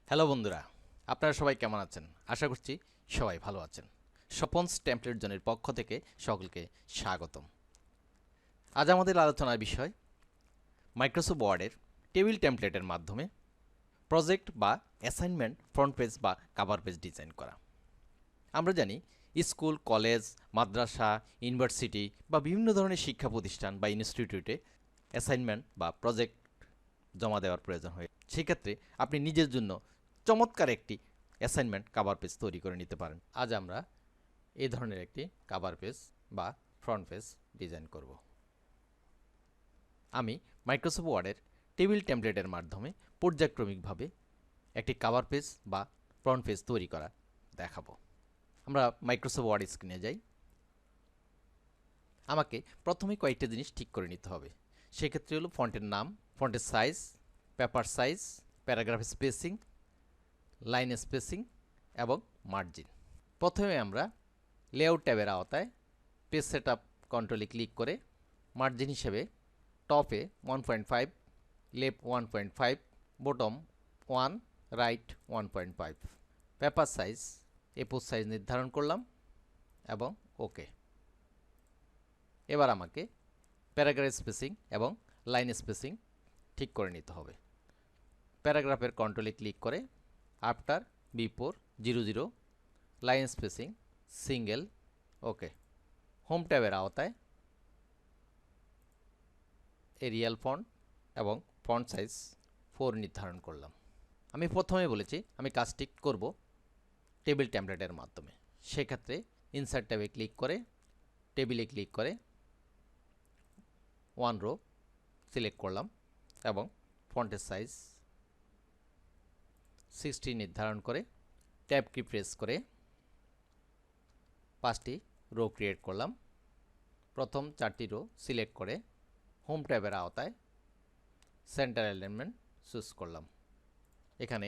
Hello বন্ধুরা, আপনারা সবাই কেমন আছেন? আশা করছি সবাই ভালো আছেন। স্বপনস টেমপ্লেট জোনের পক্ষ থেকে সকলকে স্বাগতম। আজ আমাদের আলোচনার বিষয় মাইক্রোসফট ওয়ার্ডের টেবিল টেমপ্লেটের মাধ্যমে প্রজেক্ট বা অ্যাসাইনমেন্ট ফ্রন্ট পেজ বা কাভার পেজ ডিজাইন করা। আমরা জানি স্কুল, কলেজ, মাদ্রাসা, ইউনিভার্সিটি বা বিভিন্ন ধরনের শিক্ষা প্রতিষ্ঠান বা ইনস্টিটিউটে অ্যাসাইনমেন্ট বা প্রজেক্ট জমা দেওয়ার প্রয়োজন হয়। সেক্ষেত্রে আপনি নিজের জন্য চমৎকার একটি অ্যাসাইনমেন্ট কাভার পেজ তৈরি করে নিতে পারেন। আজ আমরা এই ধরনের একটি কাভার পেজ বা ফ্রন্ট পেজ ডিজাইন করব। আমি মাইক্রোসফট ওয়ার্ডের টেবিল টেমপ্লেটের মাধ্যমে পর্যায়ক্রমিকভাবে একটি কাভার পেজ বা ফ্রন্ট পেজ তৈরি করা দেখাবো। আমরা মাইক্রোসফট ওয়ার্ড স্ক্রিনে যাই। আমাকে প্রথমে কয়েকটা জিনিস ঠিক করে নিতে হবে। সেক্ষেত্রে হলো ফন্টের নাম, ফন্টের size, paper size, paragraph spacing, line spacing এবং মার্জিন। প্রথমে আমরা লেআউট ট্যাবের আওতায় পেজ সেটআপ কন্ট্রোলে ক্লিক করে মার্জিন হিসেবে টপে 1.5, left 1.5, bottom 1, right 1.5, paper size A4 size নির্ধারণ করলাম এবং ওকে। এবার আমাকে প্যারাগ্রাফ স্পেসিং এবং লাইন স্পেসিং ঠিক করে নিতে হবে। প্যারাগ্রাফের কন্ট্রোলে ক্লিক করে after, before, 00, line spacing single, okay. Home ট্যাবের আওতায় এরিয়াল ফন্ট এবং ফন্ট সাইজ 4 নির্ধারণ করলাম। আমি প্রথমে বলেছি আমি কাজটি করব টেবিল টেমপ্লেটের মাধ্যমে। সেক্ষেত্রে ইনসার্ট ট্যাবে ক্লিক করে টেবিলে ক্লিক করে 1 রো সিলেক্ট করলাম এবং ফন্টের সাইজ 60 নির্ধারণ করে ট্যাব কি প্রেস করে 5টি রো ক্রিয়েট করলাম। প্রথম 4টি রো সিলেক্ট করে হোম ট্যাবের আওতায় সেন্টার অ্যালাইনমেন্ট চুজ করলাম। এখানে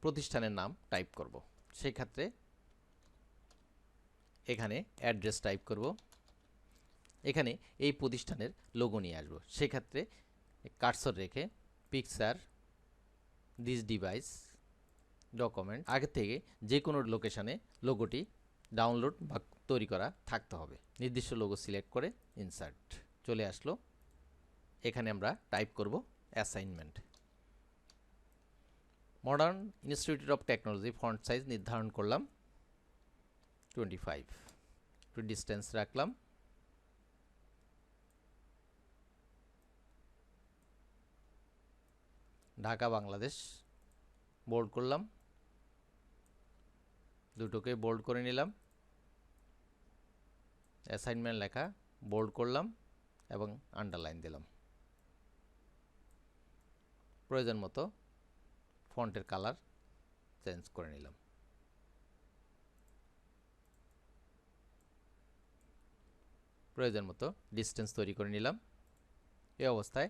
প্রতিষ্ঠানের নাম টাইপ করব। সেক্ষেত্রে এখানে অ্যাড্রেস টাইপ করব। এখানে এই প্রতিষ্ঠানের লোগো নিয়ে আসবো। সেক্ষেত্রে কার্সর রেখে পিকচার, দিস ডিভাইস, ডকুমেন্ট, আগে থেকে যে কোনো লোকেশানে লোগোটি ডাউনলোড বা তৈরি করা থাকতে হবে। নির্দিষ্ট লোগো সিলেক্ট করে ইনসার্ট চলে আসলো। এখানে আমরা টাইপ করব assignment. Modern institute of technology font size নির্ধারণ করলাম 25, একটু ডিস্টেন্স রাখলাম। ঢাকা বাংলাদেশ বোল্ড করলাম, দুটোকে বোল্ড করে নিলাম। অ্যাসাইনমেন্ট লেখা বোল্ড করলাম এবং আন্ডারলাইন দিলাম। প্রয়োজন মতো ফন্টের কালার চেঞ্জ করে নিলাম। প্রয়োজন মতো ডিস্টেন্স তৈরি করে নিলাম। এই অবস্থায়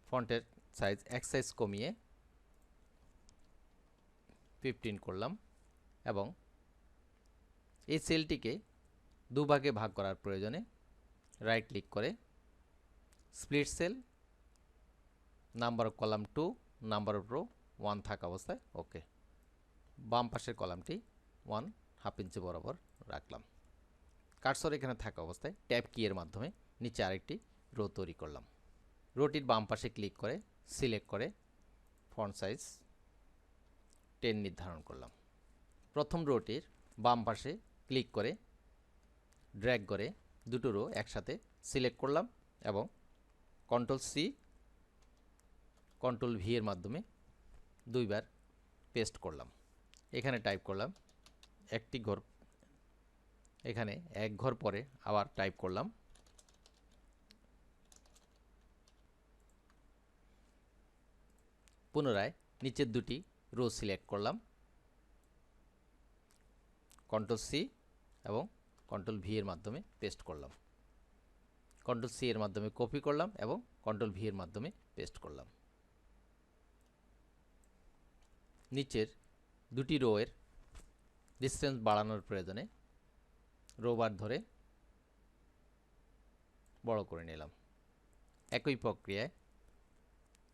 ফন্টের সাইজ এক সাইজ কমিয়ে 15 করলাম এবং এই সেলটিকে দুভাগে ভাগ করার প্রয়োজনে রাইট ক্লিক করে split cell, number of column 2, number of row 1 থাকা অবস্থায় ওকে। বাম পাশের কলামটি 1/2 ইঞ্চি বরাবর রাখলাম। কার্সর এখানে থাকা অবস্থায় ট্যাব কি এর মাধ্যমে নিচে আরেকটি রো তৈরি করলাম। রোটির বাম পাশে ক্লিক করে সিলেক্ট করে ফন্ট সাইজ 10 নির্ধারণ করলাম। প্রথম রোটির বাম পাশে ক্লিক করে ড্র্যাগ করে দুটো রো একসাথে সিলেক্ট করলাম এবং কন্ট্রোল সি, কন্ট্রোল ভি এর মাধ্যমে দুইবার পেস্ট করলাম। এখানে টাইপ করলাম একটি ঘর, এখানে এক ঘর পরে আবার টাইপ করলাম। পুনরায় নিচের দুটি রো সিলেক্ট করলাম, কন্ট্রোল সি এবং কন্ট্রোল ভি এর মাধ্যমে পেস্ট করলাম। কন্ট্রোল সি এর মাধ্যমে কপি করলাম এবং কন্ট্রোল ভি এর মাধ্যমে পেস্ট করলাম। নিচের দুটি রো এর ডিস্টেন্স বাড়ানোর প্রয়োজনে রো বার ধরে বড় করে নিলাম। একই প্রক্রিয়ায়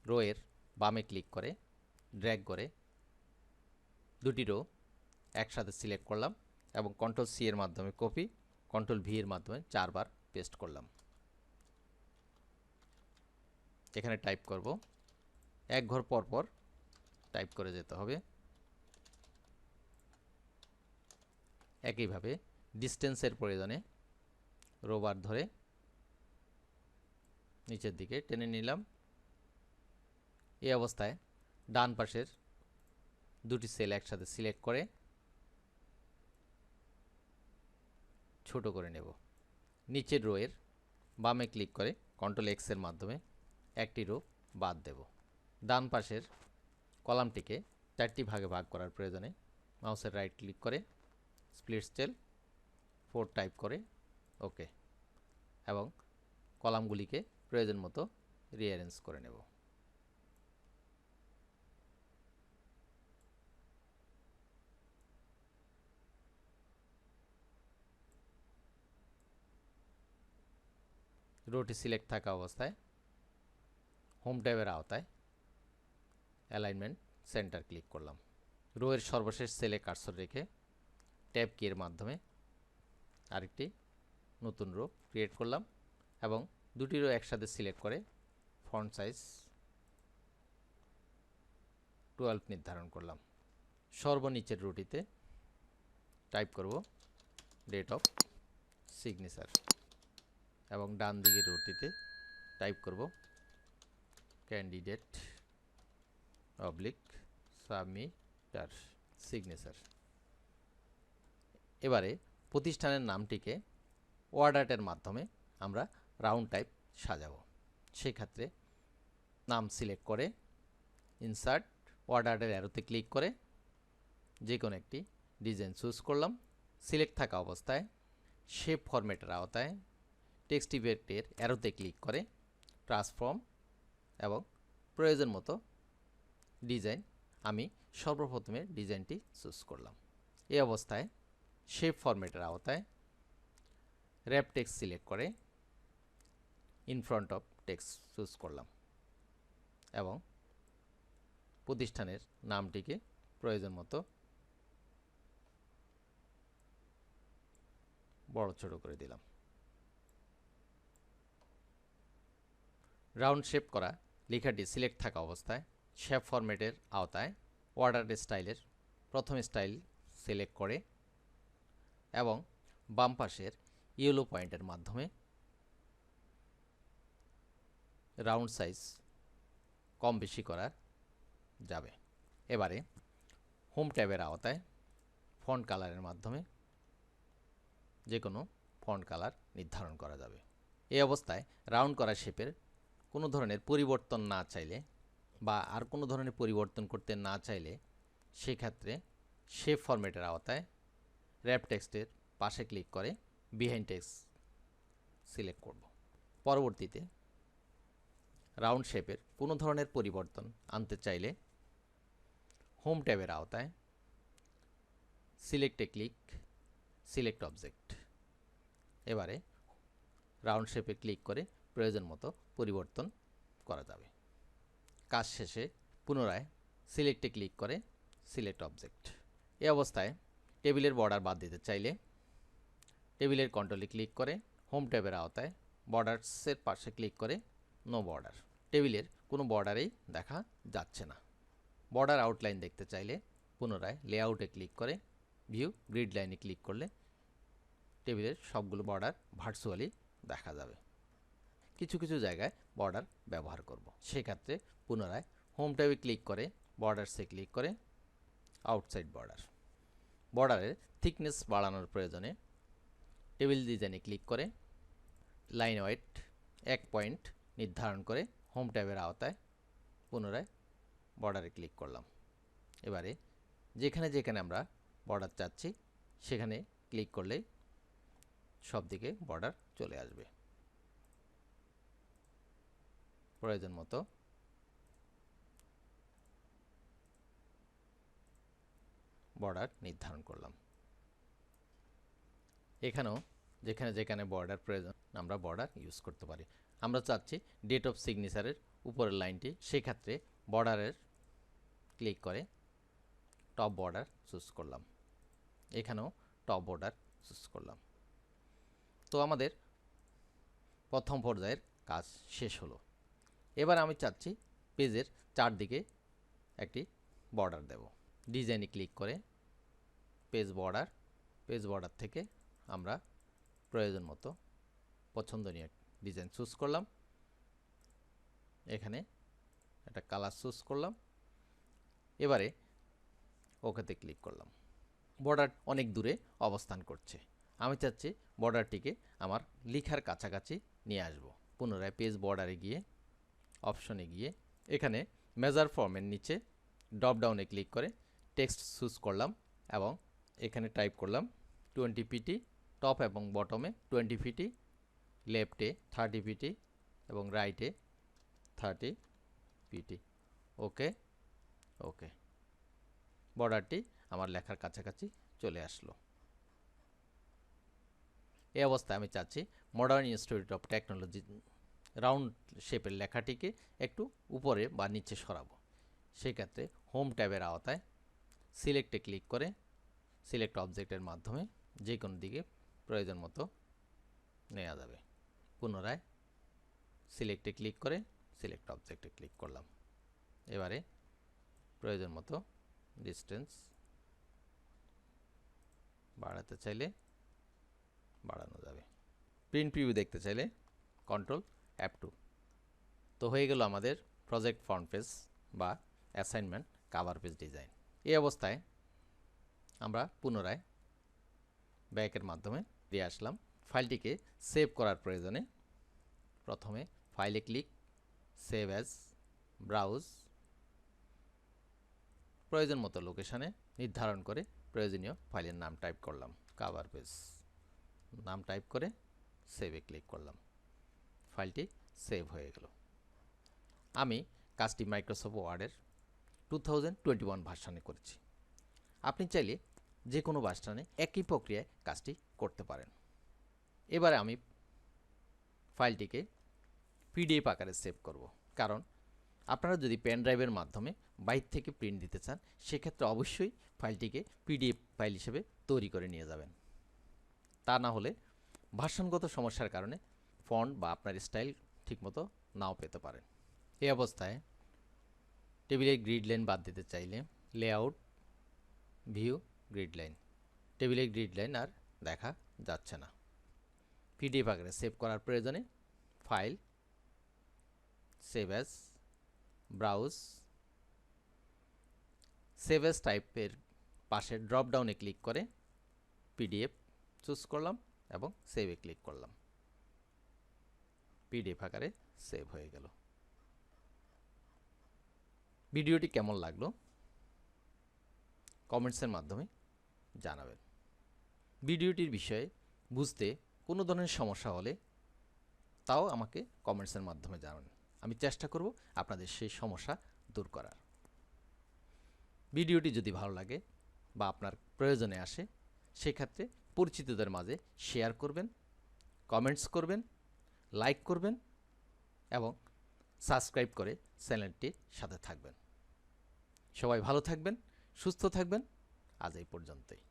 রো এর বামে ক্লিক করে ড্র্যাগ করে দুটি রো একসাথে সিলেক্ট করলাম এবং কন্ট্রোল সি এর মাধ্যমে কপি, কন্ট্রোল ভি এর মাধ্যমে 4 বার পেস্ট করলাম। এখানে টাইপ করব, এক ঘর পর পর টাইপ করে যেতে হবে। একইভাবে ডিস্টেন্সের প্রয়োজনে রো বার ধরে নিচের দিকে টেনে নিলাম। এই অবস্থায় ডান পাশের দুটি সেল একসাথে সিলেক্ট করে ছোট করে নেব। নিচের রো এর বামে ক্লিক করে কন্ট্রোল এক্স এর মাধ্যমে একটি রো বাদ দেব। ডান পাশের কলামটিকে 4টি ভাগে ভাগ করার প্রয়োজনে মাউসের রাইট ক্লিক করে স্প্লিট সেল 4 টাইপ করে ওকে, এবং কলামগুলিকে প্রয়োজন মতো রিঅ্যারেঞ্জ করে নেব। রোটি সিলেক্ট থাকা অবস্থায় হোম ট্যাবের আওতায় অ্যালাইনমেন্ট সেন্টার ক্লিক করলাম। রো এর সর্বশেষ সেলে কার্সর রেখে ট্যাব কি এর মাধ্যমে আরেকটি নতুন রো ক্রিয়েট করলাম এবং দুটি রো একসাথে সিলেক্ট করে ফন্ট সাইজ 12 নির্ধারণ করলাম। সর্বনিচের রোটিতে টাইপ করব ডেট অফ সিগনেচার এবং ডান দিকের রোটিতে টাইপ করব ক্যান্ডিডেট অবলিক সাবমিটার সিগনেচার। এবারে প্রতিষ্ঠানের নামটিকে ওয়ার্ডআর্টের মাধ্যমে আমরা রাউন্ড টাইপ সাজাবো। সেক্ষেত্রে নাম সিলেক্ট করে ইনসার্ট ওয়ার্ডআর্টের অ্যারোতে ক্লিক করে যে কোনো একটি ডিজাইন চুজ করলাম। সিলেক্ট থাকা অবস্থায় শেপ ফরম্যাটের আওতায় টেক্সট ইফেক্টের অ্যারোতে ক্লিক করে ট্রান্সফর্ম এবং প্রয়োজন মতো ডিজাইন আমি সর্বপ্রথমে ডিজাইনটি চুজ করলাম। এই অবস্থায় শেপ ফরম্যাটের আওতায় র্যাপ টেক্সট সিলেক্ট করে in front of text choose করলাম এবং প্রতিষ্ঠানের নামটিকে প্রয়োজন মতো বড় ছোট করে দিলাম। রাউন্ড শেপ করা লেখাটি সিলেক্ট থাকা অবস্থায় শেপ ফরম্যাটের আওতায় ওয়ার্ডআর্ট স্টাইলের প্রথম স্টাইল সিলেক্ট করে এবং বাম পাশের ইয়েলো পয়েন্টের মাধ্যমে রাউন্ড সাইজ কম বেশি করা যাবে। এবারে হোম ট্যাবের আওতায় ফন্ট কালারের মাধ্যমে যে কোনো ফন্ট কালার নির্ধারণ করা যাবে। এই অবস্থায় রাউন্ড করা শেপের কোনো ধরনের পরিবর্তন না চাইলে বা আর কোনো ধরনের পরিবর্তন করতে না চাইলে সেক্ষেত্রে শেপ ফরম্যাটের আওতায় র্যাপ টেক্সটের পাশে ক্লিক করে বিহাইন্ড টেক্সট সিলেক্ট করব। পরবর্তীতে রাউন্ড শেপের কোনো ধরনের পরিবর্তন আনতে চাইলে হোম ট্যাবের আওতায় সিলেক্টে ক্লিক সিলেক্ট অবজেক্ট। এবারে রাউন্ড শেপে ক্লিক করে প্রয়োজন মতো পরিবর্তন করা যাবে। কাজ শেষে পুনরায় সিলেক্টে ক্লিক করে সিলেক্ট অবজেক্ট। এই অবস্থায় টেবিলের বর্ডার বাদ দিতে চাইলে টেবিলের কন্ট্রোলে ক্লিক করে হোম ট্যাবের আওতায় বর্ডারসের পাশে ক্লিক করে নো বর্ডার। টেবিলের কোনো বর্ডারেই দেখা যাচ্ছে না। বর্ডার আউটলাইন দেখতে চাইলে পুনরায় লেআউটে ক্লিক করে ভিউ গ্রিড লাইনে ক্লিক করলে টেবিলের সবগুলো বর্ডার ভার্চুয়ালি দেখা যাবে। কিছু কিছু জায়গায় বর্ডার ব্যবহার করব, সেক্ষেত্রে পুনরায় হোম ট্যাবে ক্লিক করে বর্ডারসে ক্লিক করে আউটসাইড বর্ডার। বর্ডারের থিকনেস বাড়ানোর প্রয়োজনে টেবিল ডিজাইনে ক্লিক করে লাইন ওয়েট 1 পয়েন্ট নির্ধারণ করে হোম ট্যাবের আওতায় পুনরায় বর্ডারে ক্লিক করলাম। এবারে যেখানে যেখানে আমরা বর্ডার চাচ্ছি সেখানে ক্লিক করলেই সব দিকে বর্ডার চলে আসবে। প্রয়োজন মতো বর্ডার নির্ধারণ করলাম। এখানেও যেখানে যেখানে বর্ডার প্রয়োজন আমরা বর্ডার ইউজ করতে পারি। আমরা চাচ্ছি ডেট অফ সিগনেচারের উপরের লাইনটি, সেক্ষেত্রে বর্ডারের ক্লিক করে টপ বর্ডার চুজ করলাম, এখানেও টপ বর্ডার চুজ করলাম। তো আমাদের প্রথম পর্যায়ের কাজ শেষ হলো। এবার আমি চাচ্ছি পেজের চারদিকে একটি বর্ডার দেব। ডিজাইনে ক্লিক করে পেজ বর্ডার থেকে আমরা প্রয়োজন মতো পছন্দনীয় ডিজাইন চুজ করলাম। এখানে একটা কালার চুজ করলাম, এবারে ওকেতে ক্লিক করলাম। বর্ডার অনেক দূরে অবস্থান করছে, আমি চাচ্ছি বর্ডারটিকে আমার লেখার কাছাকাছি নিয়ে আসব। পুনরায় পেজ বর্ডারে গিয়ে অপশনে গিয়ে এখানে মেজার ফর্মের নিচে ড্রপ ডাউনে ক্লিক করে টেক্সট চুজ করলাম এবং এখানে টাইপ করলাম 20 পিটি, টপ এবং বটমে 20 পিটি, লেফটে 30 পিটি এবং রাইটে 30 পিটি। ওকে ওকে, বর্ডারটি আমার লেখার কাছাকাছি চলে আসলো। এই অবস্থায় আমি চাচ্ছি modern institute of technology round শেপের লেখাটিকে একটু উপরে বা নিচে সরাবো। সেক্ষেত্রে হোম ট্যাবের আওতায় সিলেক্টে ক্লিক করে সিলেক্ট অবজেক্টের মাধ্যমে যে কোনো দিকে প্রয়োজন মতো নেওয়া যাবে। পুনরায় সিলেক্টে ক্লিক করে সিলেক্ট অবজেক্টে ক্লিক করলাম। এবারে প্রয়োজন মতো ডিস্টেন্স বাড়াতে চাইলে বাড়ানো যাবে। প্রিন্ট প্রিভিউ দেখতে চাইলে কন্ট্রোল F2। তো হয়ে গেল আমাদের প্রজেক্ট ফ্রন্ট পেজ বা অ্যাসাইনমেন্ট কাভার পেজ ডিজাইন। এই অবস্থায় আমরা পুনরায় ব্যাকের মাধ্যমে দিয়ে আসলাম। ফাইলটিকে সেভ করার প্রয়োজনে প্রথমে ফাইলে ক্লিক, সেভ অ্যাজ, ব্রাউজ, প্রয়োজন মতো লোকেশানে নির্ধারণ করে প্রয়োজনীয় ফাইলের নাম টাইপ করলাম, কাভার পেজ নাম টাইপ করে সেভে ক্লিক করলাম। ফাইলটি সেভ হয়ে গেল। আমি কাজটি মাইক্রোসফট ওয়ার্ডের 2021 ভার্সনে করেছি। আপনি চাইলে যে কোনো ভার্সনে একই প্রক্রিয়ায় কাজটি করতে পারেন। এবারে আমি ফাইলটিকে পিডিএফ আকারে সেভ করব, কারণ আপনারা যদি পেন ড্রাইভের মাধ্যমে বাইরে থেকে প্রিন্ট দিতে চান সেক্ষেত্রে অবশ্যই ফাইলটিকে পিডিএফ ফাইল হিসেবে তৈরি করে নিয়ে যাবেন। তা না হলে ভার্সনগত সমস্যার কারণে ফন্ট বা আপনার স্টাইল ঠিকমতো নাও পেতে পারেন। এই অবস্থায় টেবিলের গ্রিড লাইন বাদ দিতে চাইলে লেআউট, ভিউ, গ্রিড লাইন, টেবিলের গ্রিড লাইন আর দেখা যাচ্ছে না। পিডিএফ আকারে সেভ করার প্রয়োজনে file, save as, browse, save as টাইপের পাশে ড্রপ ডাউনে ক্লিক করে পিডিএফ চুজ করলাম এবং সেভে ক্লিক করলাম। পিডিএফ আকারে সেভ হয়ে গেল। ভিডিওটি কেমন লাগলো কমেন্টসের মাধ্যমে জানাবেন। ভিডিওটির বিষয়ে বুঝতে কোনো ধরনের সমস্যা হলে তাও আমাকে কমেন্টসের মাধ্যমে জানাবেন। আমি চেষ্টা করব আপনাদের সেই সমস্যা দূর করার। ভিডিওটি যদি ভালো লাগে বা আপনার প্রয়োজনে আসে সেক্ষেত্রে পরিচিতদের মাঝে শেয়ার করবেন, কমেন্টস করবেন, লাইক করবেন এবং সাবস্ক্রাইব করে চ্যানেলটির সাথে থাকবেন। সবাই ভালো থাকবেন, সুস্থ থাকবেন। আজ এই পর্যন্তই।